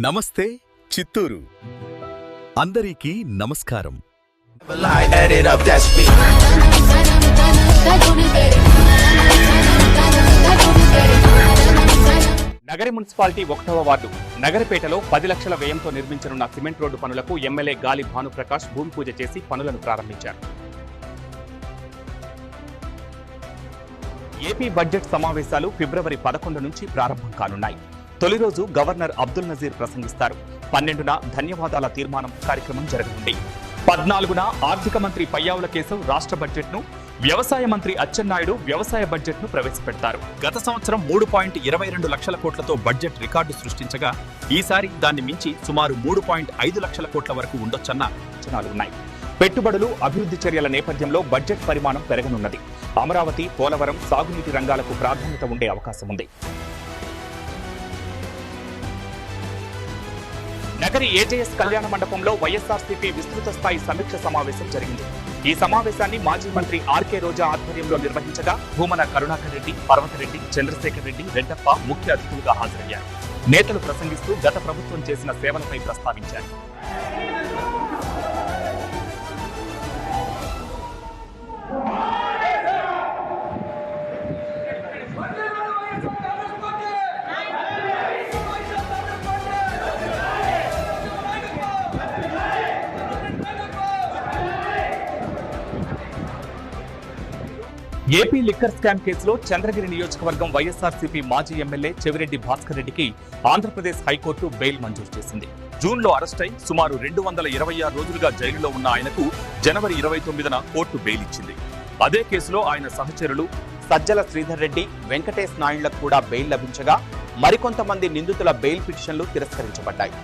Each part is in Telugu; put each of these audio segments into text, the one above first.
నమస్తే చిత్తూరు. అందరికీ నమస్కారం. నగరి మున్సిపాలిటీ 1వ వార్డు నగరపేటలో 10 లక్షల వ్యయంతో నిర్మించనున్న సిమెంట్ రోడ్డు పనులకు ఎమ్మెల్యే గాలి భానుప్రకాష్ భూమి పూజ చేసి పనులను ప్రారంభించారు. ఏపీ బడ్జెట్ సమావేశాలు ఫిబ్రవరి 11 నుంచి ప్రారంభం కానున్నాయి. తొలి రోజు గవర్నర్ అబ్దుల్ నజీర్ ప్రసంగిస్తారు. 12న ధన్యవాదాల తీర్మానం కార్యక్రమం జరగనుంది. 14న ఆర్థిక మంత్రి పయ్యావుల కేశవ్ రాష్ట్ర బడ్జెట్ను, వ్యవసాయ మంత్రి అచ్చెన్నాయుడు వ్యవసాయ బడ్జెట్ను ప్రవేశపెడతారు. గత సంవత్సరం 3.22 లక్షల కోట్లతో బడ్జెట్ రికార్డు సృష్టించగా ఈసారి దాన్ని మించి సుమారు 3.5 లక్షల కోట్ల వరకు ఉండొచ్చన్న అంచనాలున్నాయి. పెట్టుబడులు, అభివృద్ధి చర్యల నేపథ్యంలో బడ్జెట్ పరిమాణం పెరగనున్నది. అమరావతి, పోలవరం, సాగునీటి రంగాలకు ప్రాధాన్యత ఉండే అవకాశం ఉంది. నగరి ఏజేఎస్ కళ్యాణ మండపంలో వైఎస్ఆర్సీపీ విస్తృత స్థాయి సమీక్ష సమావేశం జరిగింది. ఈ సమావేశాన్ని మాజీ మంత్రి ఆర్కే రోజా ఆధ్వర్యంలో నిర్వహించగా భూమన కరుణాకర్ రెడ్డి, పర్వతరెడ్డి, చంద్రశేఖర్ రెడ్డి, రెడ్డప్ప ముఖ్య అతిథులుగా హాజరయ్యారు. నేతలు ప్రసంగిస్తూ గత ప్రభుత్వం చేసిన సేవలపై ప్రస్తావించారు. ఏపీ లిక్కర్ స్కామ్ కేసులో చంద్రగిరి నియోజకవర్గం వైఎస్ఆర్సీపీ మాజీ ఎమ్మెల్యే చెవిరెడ్డి భాస్కర్ రెడ్డికి ఆంధ్రప్రదేశ్ హైకోర్టు బెయిల్ మంజూరు చేసింది. జూన్లో అరెస్టై సుమారు 226 రోజులుగా జైలులో ఉన్న ఆయనకు జనవరి 29న కోర్టు బెయిల్ ఇచ్చింది. అదే కేసులో ఆయన సహచరులు సజ్జల శ్రీధర్ రెడ్డి, వెంకటేష్ నాయుళ్లకు కూడా బెయిల్ లభించగా మరికొంతమంది నిందితుల బెయిల్ పిటిషన్లు తిరస్కరించబడ్డాయి.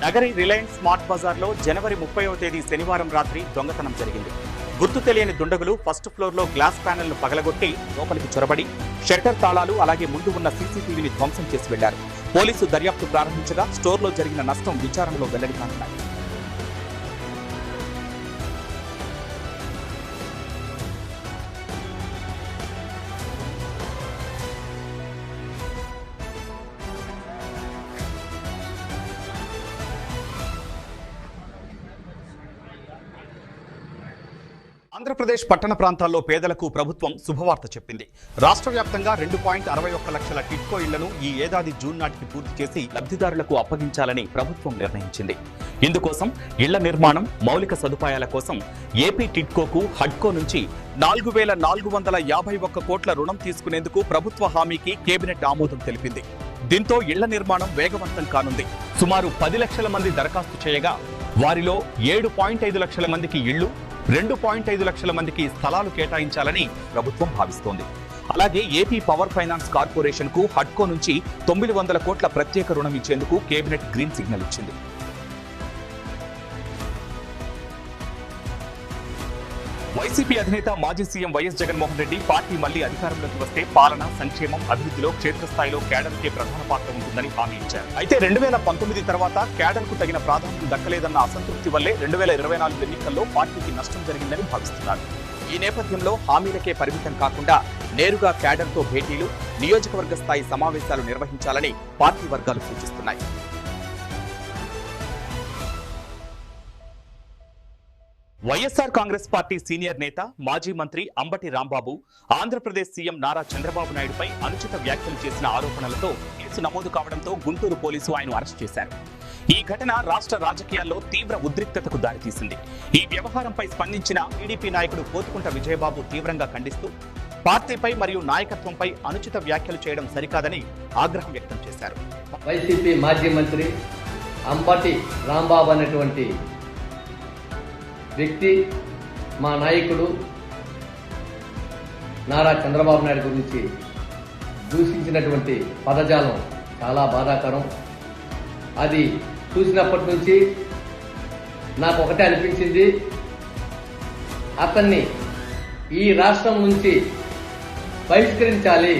నగరి రిలయన్స్ స్మార్ట్ బజార్లో జనవరి 30వ తేదీ శనివారం రాత్రి దొంగతనం జరిగింది. గుర్తు తెలియని దుండగులు ఫస్ట్ ఫ్లోర్లో గ్లాస్ ప్యానెల్ను పగలగొట్టి లోపలికి చొరబడి షట్టర్ తాళాలు, అలాగే ముందు ఉన్న సీసీటీవీని ధ్వంసం చేసి వెళ్లారు. పోలీసు దర్యాప్తు ప్రారంభించగా స్టోర్లో జరిగిన నష్టం విచారణలో వెల్లడి కానున్నాయి. ఆంధ్రప్రదేశ్ పట్టణ ప్రాంతాల్లో పేదలకు ప్రభుత్వం శుభవార్త చెప్పింది. రాష్ట్ర వ్యాప్తంగా 2.61 లక్షల టిడ్కో ఇళ్లను ఈ ఏడాది జూన్ నాటికి పూర్తి చేసి లబ్ధిదారులకు అప్పగించాలని ప్రభుత్వం నిర్ణయించింది. ఇందుకోసం ఇళ్ల నిర్మాణం, మౌలిక సదుపాయాల కోసం ఏపీ టిడ్కోకు హడ్కో నుంచి 4,451 కోట్ల రుణం తీసుకునేందుకు ప్రభుత్వ హామీకి కేబినెట్ ఆమోదం తెలిపింది. దీంతో ఇళ్ల నిర్మాణం వేగవంతం కానుంది. సుమారు 10 లక్షల మంది దరఖాస్తు చేయగా వారిలో 7.5 లక్షల మందికి ఇళ్లు, 2.5 లక్షల మందికి స్థలాలు కేటాయించాలని ప్రభుత్వం భావిస్తోంది. అలాగే ఏపీ పవర్ ఫైనాన్స్ కార్పొరేషన్ కు హడ్కో నుంచి 900 కోట్ల ప్రత్యేక రుణం ఇచ్చేందుకు కేబినెట్ గ్రీన్ సిగ్నల్ ఇచ్చింది. వైసీపీ అధినేత మాజీ CM YS Jaganmohan Reddy party మళ్లీ అధికారంలోకి వస్తే పాలన, సంక్షేమం, అభివృద్ధిలో క్షేత్రస్థాయిలో కేడర్కే ప్రధాన పాత్ర ఉంటుందని హామీ ఇచ్చారు. అయితే 2019 తర్వాత కేడర్కు తగిన ప్రాధాన్యం దక్కలేదన్న అసంతృప్తి వల్లే 2024 ఎన్నికల్లో పార్టీకి నష్టం జరిగిందని భావిస్తున్నారు. ఈ నేపథ్యంలో హామీలకే పరిమితం కాకుండా నేరుగా కేడర్తో భేటీలు, నియోజకవర్గ స్థాయి సమావేశాలు నిర్వహించాలని పార్టీ వర్గాలు సూచిస్తున్నాయి. వైఎస్ఆర్ కాంగ్రెస్ పార్టీ సీనియర్ నేత, మాజీ మంత్రి అంబటి రాంబాబు ఆంధ్రప్రదేశ్ సీఎం నారా చంద్రబాబు నాయుడుపై అనుచిత వ్యాఖ్యలు చేసిన ఆరోపణలతో కేసు నమోదు కావడంతో గుంటూరు పోలీసు ఆయన అరెస్ట్ చేశారు. ఈ ఘటన రాష్ట్ర రాజకీయాల్లో తీవ్ర ఉద్రిక్తతకు దారితీసింది. ఈ వ్యవహారంపై స్పందించిన టీడీపీ నాయకుడు పోతుకుంట విజయబాబు తీవ్రంగా ఖండిస్తూ పార్టీపై మరియు నాయకత్వంపై అనుచిత వ్యాఖ్యలు చేయడం సరికాదని ఆగ్రహం వ్యక్తం చేశారు. వైసీపీ మాజీ మంత్రి అంబటి రాంబాబు అనేటువంటి వ్యక్తి మా నాయకుడు నారా చంద్రబాబు నాయుడు గురించి దూషించినటువంటి పదజాలం చాలా బాధాకరం. అది చూసినప్పటి నుంచి నాకు ఒకటే అనిపించింది, అతన్ని ఈ రాష్ట్రం నుంచి బహిష్కరించాలి.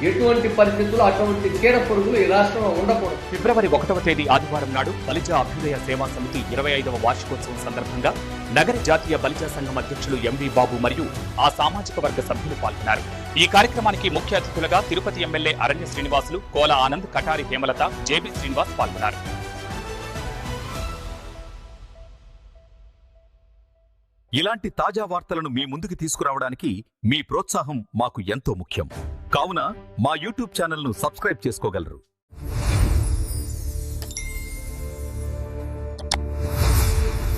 ఎటువంటి పరిస్థితుల్లో అటువంటి చీడ పురుగులు ఈ రాష్ట్రంలో ఉండకూడదు. ఫిబ్రవరి 1వ తేదీ ఆదివారం నాడు బలిజ అభ్యుదయ సేవా సమితి 25వ వార్షికోత్సవం సందర్భంగా నగర జాతీయ బలిజ సంఘం అధ్యక్షులు ఎంవి బాబు మరియు ఆ సామాజిక వర్గ సభ్యులు పాల్గొన్నారు. ఈ కార్యక్రమానికి ముఖ్య అతిథులుగా తిరుపతి ఎమ్మెల్యే అరణ్య శ్రీనివాసులు, కోల ఆనంద్, కటారి హేమలత, జేబీ శ్రీనివాస్ పాల్గొన్నారు. ఇలాంటి తాజా వార్తలను మీ ముందుకు తీసుకురావడానికి మీ ప్రోత్సాహం మాకు ఎంతో ముఖ్యం. కావున మా యూట్యూబ్ ఛానల్ను సబ్స్క్రైబ్ చేసుకోగలరు.